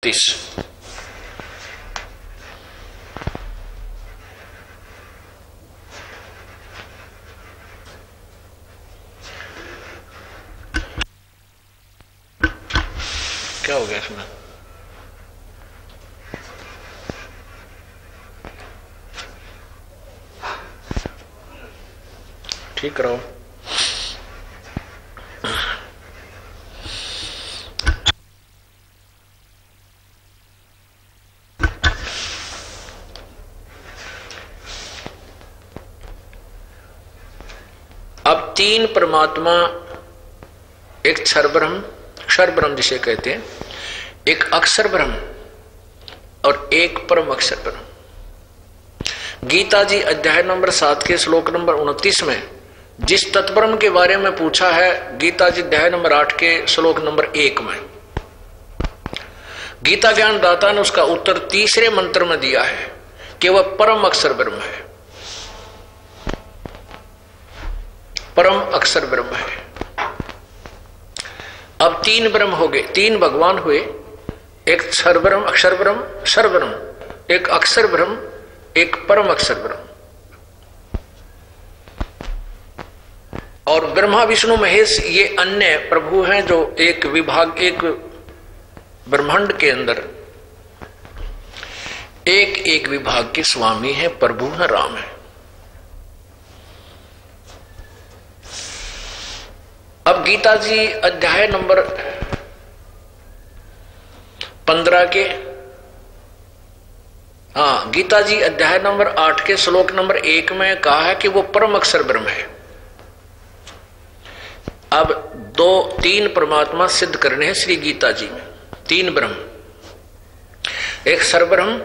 30। क्या हो गया इसमें? ठीक रहो। अब तीन परमात्मा, एक क्षर ब्रह्म, क्षर ब्रह्म जिसे कहते हैं, एक अक्षर ब्रह्म और एक परम अक्षर ब्रह्म। गीता जी अध्याय नंबर 7 के श्लोक नंबर 29 में जिस तत्ब्रह्म के बारे में पूछा है, गीता जी अध्याय नंबर 8 के श्लोक नंबर 1 में गीता ज्ञान दाता ने उसका उत्तर तीसरे मंत्र में दिया है कि वह परम अक्षर ब्रह्म है, परम अक्षर ब्रह्म है। अब तीन ब्रह्म हो गए, तीन भगवान हुए, एक क्षर ब्रह्म, अक्षर ब्रह्म, क्षर ब्रह्म, एक अक्षर ब्रह्म, एक परम अक्षर ब्रह्म। और ब्रह्मा विष्णु महेश ये अन्य प्रभु हैं जो एक विभाग, एक ब्रह्मांड के अंदर एक एक विभाग के स्वामी हैं, प्रभु हैं, राम है। अब गीता जी अध्याय नंबर 15 के गीता जी अध्याय नंबर 8 के श्लोक नंबर 1 में कहा है कि वो परम अक्षर ब्रह्म है। अब तीन परमात्मा सिद्ध करने हैं श्री गीता जी में। तीन ब्रह्म, एक क्षर ब्रह्म,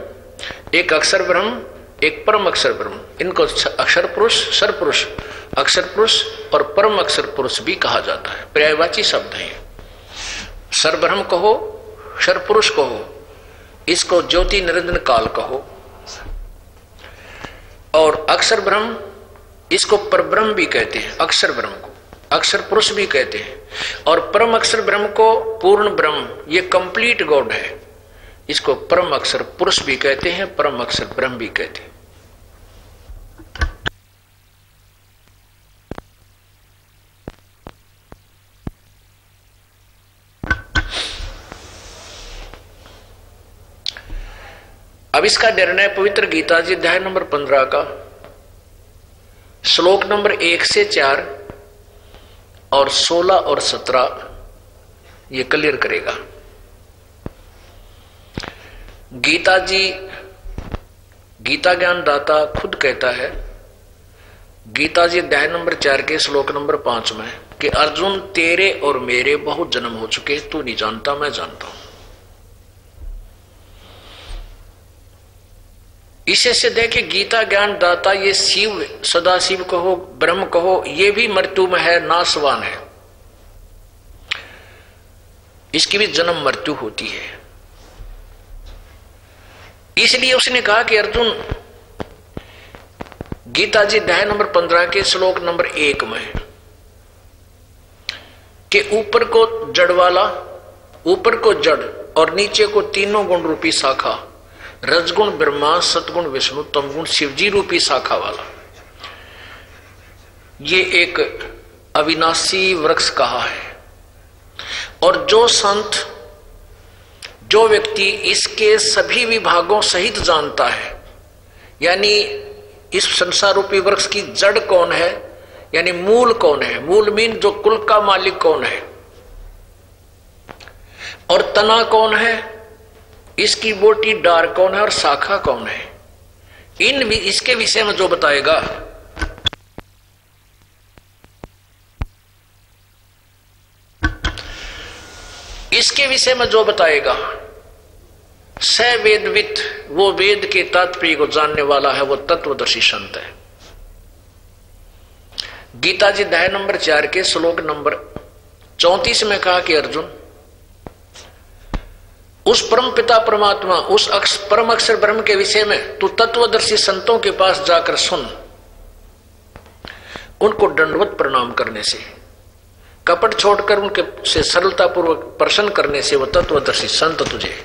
एक अक्षर ब्रह्म, एक परम अक्षर ब्रह्म। इनको अक्षर पुरुष, क्षर पुरुष, अक्षर पुरुष और परम अक्षर पुरुष भी कहा जाता है, पर्यायवाची शब्द है। क्षर ब्रह्म कहो, क्षर पुरुष कहो, इसको ज्योति निरंजन काल कहो, और अक्षर ब्रह्म इसको परब्रह्म भी कहते हैं, अक्षर ब्रह्म को अक्षर पुरुष भी कहते हैं, और परम अक्षर ब्रह्म को पूर्ण ब्रह्म, ये कंप्लीट गॉड है, इसको परम अक्षर पुरुष भी कहते हैं, परम अक्षर ब्रह्म भी कहते हैं। अब इसका निर्णय पवित्र गीता जी अध्याय नंबर 15 का श्लोक नंबर 1 से 4 और 16 और 17 ये क्लियर करेगा। गीता जी, गीता ज्ञान दाता खुद कहता है गीता जी अध्याय नंबर 4 के श्लोक नंबर 5 में कि अर्जुन तेरे और मेरे बहुत जन्म हो चुके, तू नहीं जानता, मैं जानता हूं। इसे सिद्ध है कि गीता ज्ञान दाता ये शिव, सदा शिव कहो, ब्रह्म कहो, ये भी मृत्यु में है, नाशवान है, इसकी भी जन्म मृत्यु होती है। इसलिए उसने कहा कि अर्जुन, गीता जी अध्याय नंबर 15 के श्लोक नंबर 1 में कि ऊपर को जड़ वाला, ऊपर को जड़ और नीचे को तीनों गुण रूपी शाखा, रजगुण ब्रह्मा, सतगुण विष्णु, तमगुण शिवजी रूपी शाखा वाला, ये एक अविनाशी वृक्ष कहा है। और जो संत, जो व्यक्ति इसके सभी विभागों सहित जानता है, यानी इस संसार रूपी वृक्ष की जड़ कौन है, यानी मूल कौन है, मूल मीन जो कुल का मालिक कौन है, और तना कौन है, इसकी बोटी डार कौन है, और शाखा कौन है, इसके विषय में जो बताएगा, इसके विषय में जो बताएगा, स वेदविद, वो वेद के तात्पर्य को जानने वाला है, वो तत्वदर्शी संत है। गीता जी अध्याय नंबर 4 के श्लोक नंबर 34 में कहा कि अर्जुन, उस परम पिता परमात्मा, उस परम अक्षर ब्रह्म के विषय में तू तत्वदर्शी संतों के पास जाकर सुन, उनको दंडवत प्रणाम करने से, कपट छोड़कर उनके से सरलता पूर्वक प्रश्न करने से वो तत्वदर्शी संत तुझे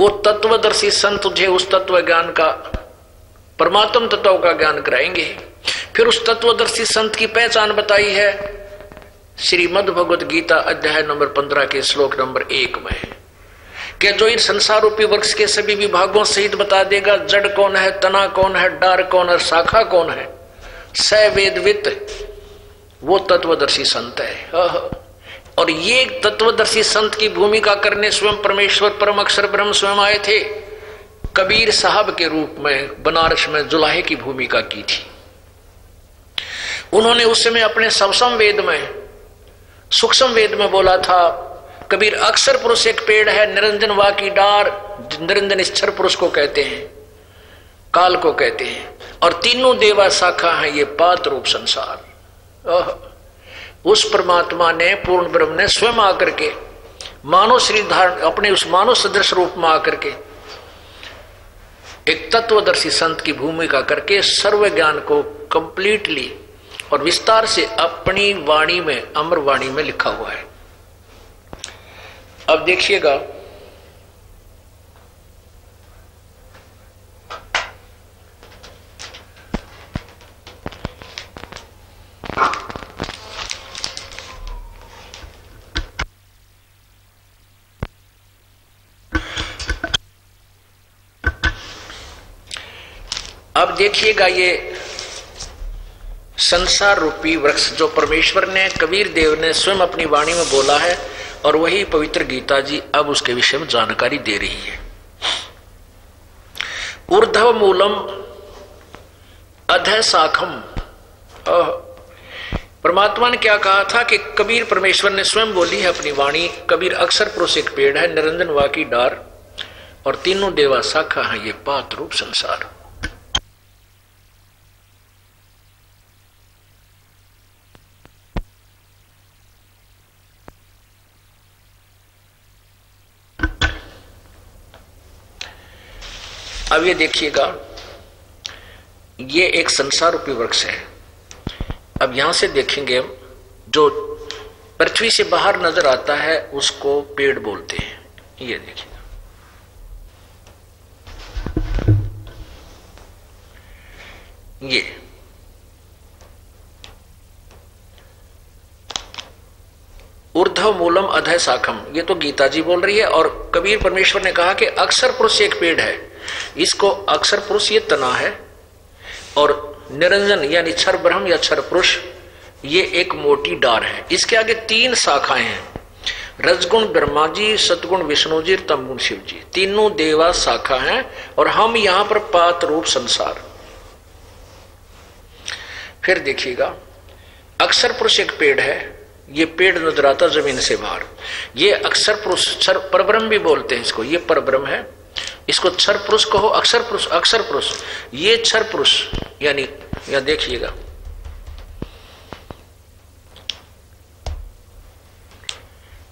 वो तत्वदर्शी संत तुझे उस तत्व ज्ञान का, परमात्म तत्व का ज्ञान कराएंगे। फिर उस तत्वदर्शी संत की पहचान बताई है श्रीमद् भगवत गीता अध्याय नंबर 15 के श्लोक नंबर 1 में, कि जो इन संसार रूपी वृक्ष के सभी विभागों सहित बता देगा, जड़ कौन है, तना कौन है, डार कौन है, शाखा कौन है, स वेदवित, वो तत्वदर्शी संत है। और ये तत्वदर्शी संत की भूमिका करने स्वयं परमेश्वर परम अक्षर ब्रह्म स्वयं आए थे। कबीर साहब के रूप में बनारस में जुलाहे की भूमिका की थी। उन्होंने उस समय अपने सवसम वेद में, सूक्ष्म वेद में बोला था, कबीर अक्षर पुरुष एक पेड़ है, निरंजन वा की डार, निरंजन ईश्वर पुरुष को कहते हैं, काल को कहते हैं, और तीनों देवा शाखा है ये पात रूप संसार। उस परमात्मा ने, पूर्ण ब्रह्म ने स्वयं आकर के मानव शरीर धारण, अपने उस मानव सदृश रूप में आकर के एक तत्वदर्शी संत की भूमिका करके सर्व ज्ञान को कंप्लीटली और विस्तार से अपनी वाणी में, अमर वाणी में लिखा हुआ है। अब देखिएगा, अब देखिएगा ये संसार रूपी वृक्ष जो परमेश्वर ने, कबीर देव ने स्वयं अपनी वाणी में बोला है, और वही पवित्र गीता जी अब उसके विषय में जानकारी दे रही है। ऊर्ध्व मूलम अधः शाखम। परमात्मा ने क्या कहा था कि कबीर परमेश्वर ने स्वयं बोली है अपनी वाणी, कबीर अक्षर पुरुष एक पेड़ है, निरंजन वा की डार, और तीनों देवा शाखा है ये पात रूप संसार। अब ये देखिएगा, ये एक संसार रूपी वृक्ष है। अब यहां से देखेंगे, जो पृथ्वी से बाहर नजर आता है उसको पेड़ बोलते हैं। ये देखिएगा, ये ऊर्ध्व मूलम अधः शाखम, ये तो गीता जी बोल रही है। और कबीर परमेश्वर ने कहा कि अक्षर पुरुष एक पेड़ है, इसको अक्षर पुरुष ये तना है, और निरंजन यानी क्षर ब्रह्म या क्षर पुरुष ये एक मोटी डार है। इसके आगे 3 शाखाएं हैं, रजगुण ब्रह्मा जी, सतगुण विष्णु जी, तमगुण शिव जी, तीनों देवा शाखा हैं, और हम यहां पर पात रूप संसार। फिर देखिएगा, अक्षर पुरुष एक पेड़ है, ये पेड़ नजर आता जमीन से बाहर, ये अक्षर पुरुष, क्षर परब्रह्म भी बोलते हैं इसको, ये परब्रह्म है, इसको क्षर पुरुष कहो, अक्षर पुरुष, अक्षर पुरुष, ये क्षर पुरुष यानी, यहां देखिएगा,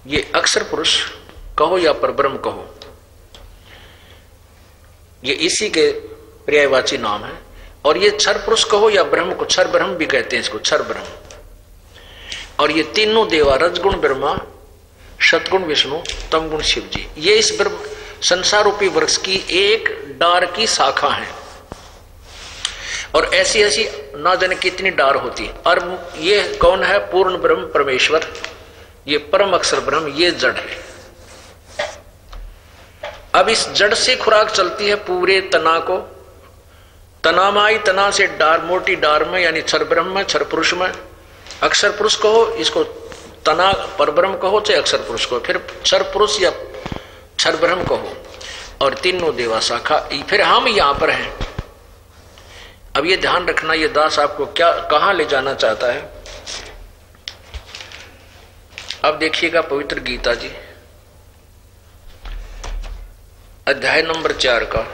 ये अक्षर पुरुष कहो या परब्रह्म कहो, ये इसी के पर्यायवाची नाम है। और ये क्षर पुरुष कहो या ब्रह्म को क्षर ब्रह्म भी कहते हैं इसको, क्षर ब्रह्म। और ये तीनों देवा, रजगुण ब्रह्मा, सतगुण विष्णु, तमगुण शिव जी, ये इस संसार रूपी वृक्ष की एक डार की शाखा है। और ऐसी ऐसी ना जाने कितनी डार होती। और ये कौन है? पूर्ण ब्रह्म परमेश्वर, ये परम अक्षर ब्रह्म, ये जड़ है। अब इस जड़ से खुराक चलती है पूरे तना को, तना में आई, तना से डार, मोटी डार में यानी क्षर ब्रह्म में, क्षर पुरुष में, अक्षर पुरुष कहो इसको, तना परब्रह्म कहो चाहे अक्षर पुरुष कहो, फिर क्षर पुरुष या क्षर ब्रह्म कहो, और तीनों देवा शाखा। फिर हम यहां पर हैं। अब ये ध्यान रखना, ये दास आपको क्या कहां ले जाना चाहता है। अब देखिएगा पवित्र गीता जी अध्याय नंबर 4 का